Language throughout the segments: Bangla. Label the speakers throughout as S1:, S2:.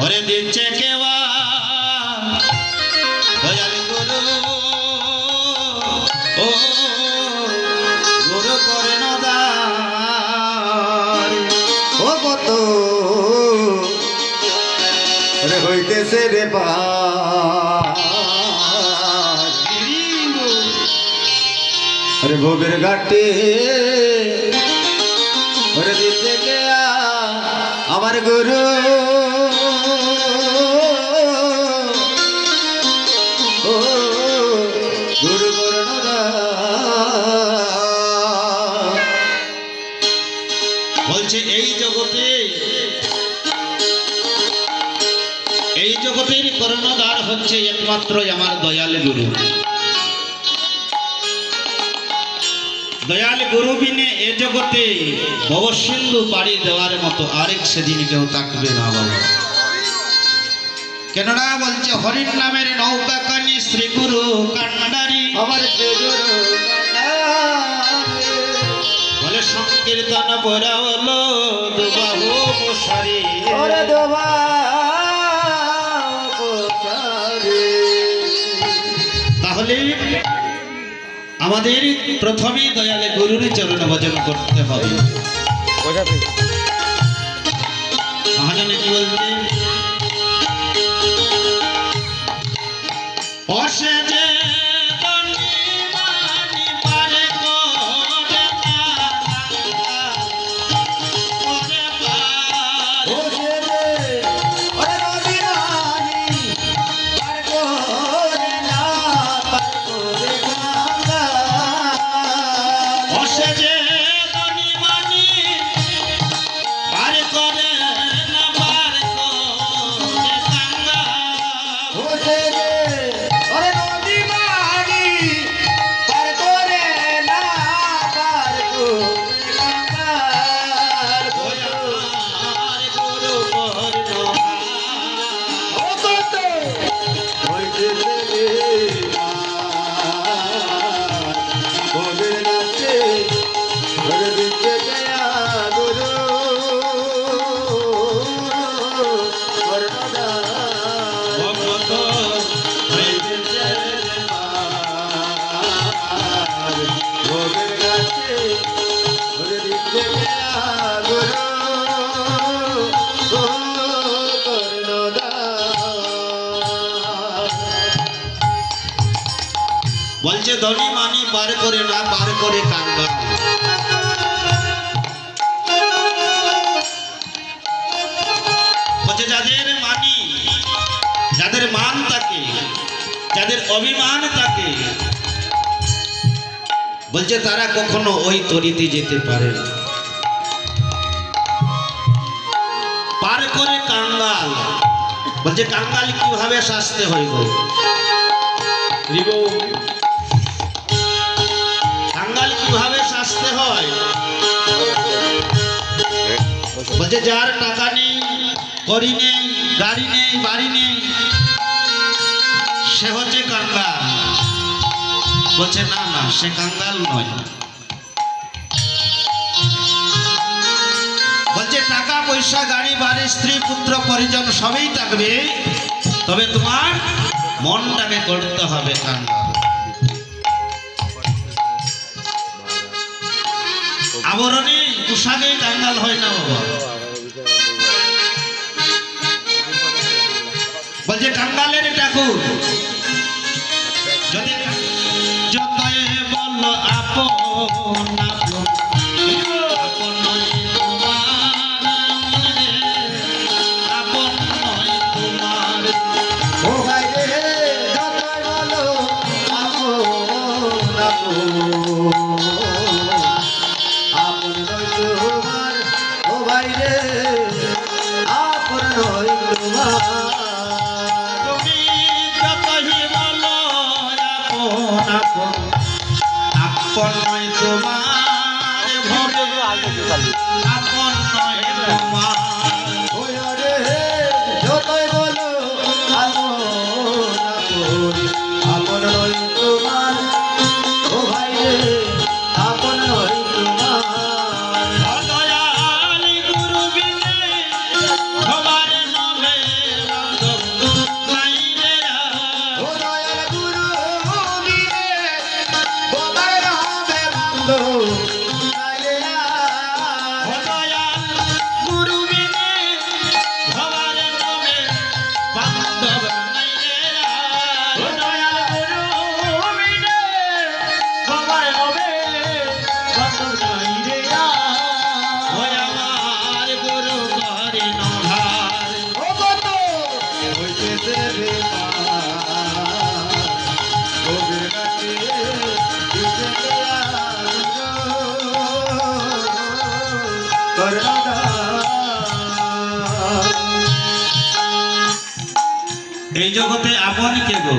S1: ওরে দিচ্ছে কেওয়া দয়াল গুরু ও গুরু করেন দার
S2: ও কত রে হইতেছে রে আরে ভোগের ঘাটে ওরে দিতে গেয়া আমার গুরু ও গুরু
S1: বলছে এই জগতের কর্ণধার হচ্ছে একমাত্র আমার দয়াল গুরু। দয়াল গুরু বিনে এ জগতে ভবসিন্ধু পাড়ি দেওয়ার মতো আরেক সেদিন কেউ থাকবে না বাবা। কেননা বলছে হরির নামের নৌকা কানি শ্রী গুরু কান্ডারি
S2: আমার
S1: বলে সংকীর্তন বরা হলো দুবাহু প্রসারী
S2: ওরে দোবা
S1: তাহলে আমাদের প্রথমেই দয়ালে গুরুর চরণ ভজন করতে হবে। মহাজনে কি বলতে অসে যে বলছে ধনী মানি পার করে না পার করে কাঙ্গা। বলছে যাদের মানি যাদের মান থাকে যাদের অভিমান থাকে বলছে তারা কখনো ওই তরিতে যেতে পারে না। পার করে কাঙ্গাল বলছে কাঙ্গাল কিভাবে শাস্তে হইব কাঙ্গাল কিভাবে শাস্তে হয় বলছে যার টাকা নেই করি নেই গাড়ি নেই বাড়ি নেই সে হচ্ছে কাঙ্গাল। বলছে না না সে কাঙ্গাল নয়। বলছে টাকা পয়সা গাড়ি বাড়ি স্ত্রী পুত্র পরিজন সবই থাকবে তবে তোমার মনটাকে করতে হবে কাঙ্গাল। আবরণে পোশাকে কাঙ্গাল হয় না বাবা। বলছে কাঙ্গালের ঠাকুর যদি যতই বল আপন আপন নয় তোমার আপন নয় তোমার
S2: ও ভাই রে যতই বলো আপন আপন নয় তোমার ও ভাই রে আপন নয় তোমার
S1: তুমি যতই বলো আপন আপন নয় তোমার ভবে আপন নয় তোমার
S2: যতই বলো আপন আপন নয় তোমার ও ভাই রে আপন নয় তোমার
S1: দয়াল গুরু বিনে
S2: দেবে গভীর রাতে দিতে
S1: এই জগতে আপন কে গো?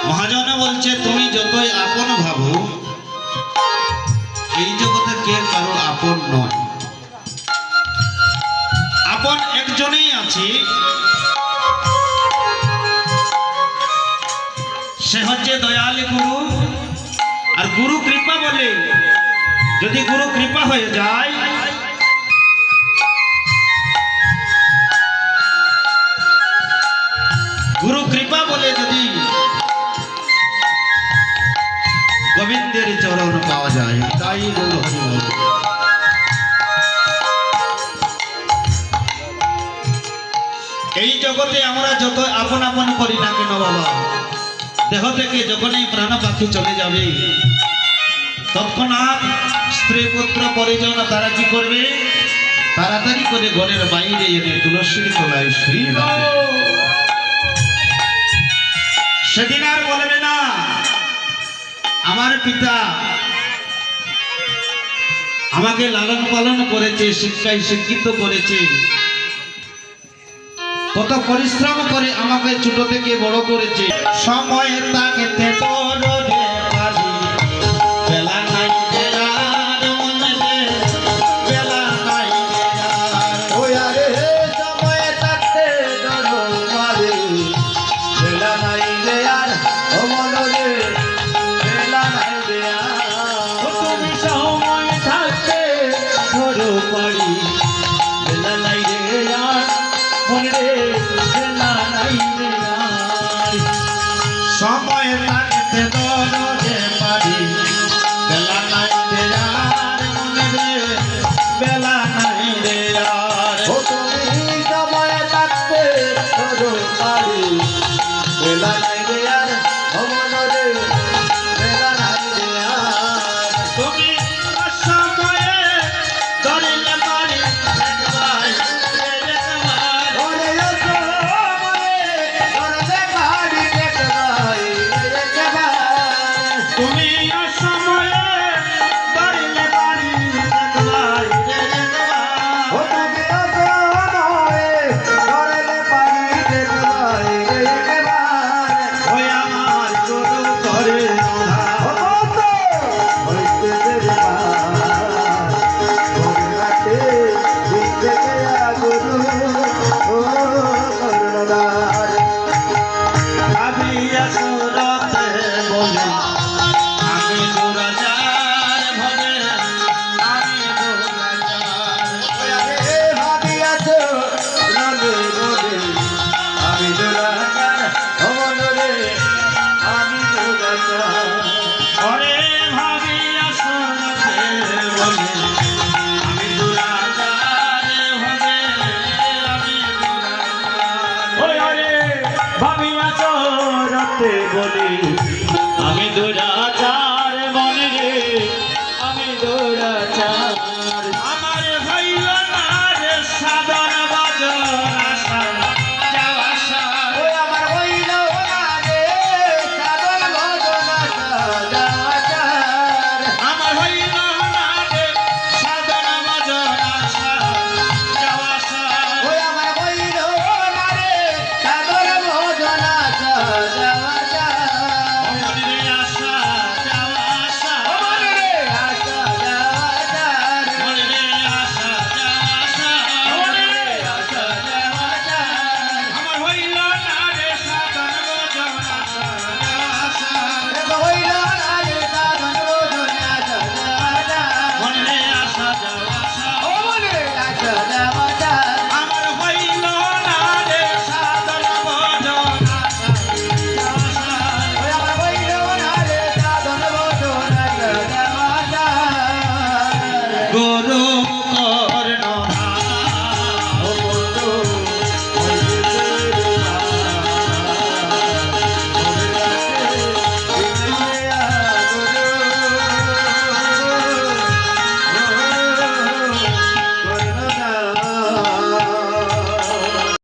S1: মহাজন বলছে তুমি যতই আপন ভাবো এই জগতে কে কারো আপন নয়। আপন একজনেই আছে, সে হচ্ছে দয়াল গুরু। আর গুরু কৃপা বলে, যদি গুরু কৃপা হয়ে যায় গুরু কৃপা বলে যদি গোবিন্দের চরণ পাওয়া যায়, তাই বল হরি বল। এই জগতে আমরা যত আপন আপন করি না কেন বাবা, দেহ থেকে যখনই প্রাণ পাখি চলে যাবে তৎক্ষণাৎ স্ত্রী পুত্র পরিজন তারা কি করবে? তাড়াতাড়ি করে ঘরের বাইরে এনে তুলসীর তলায় শুয়ে রাখবে। সেদিন আর বলবে না আমার পিতা আমাকে লালন পালন করেছে, শিক্ষায় শিক্ষিত করেছে, কত পরিশ্রম করে আমাকে ছোট থেকে বড় করেছে। সময় তাকে বড়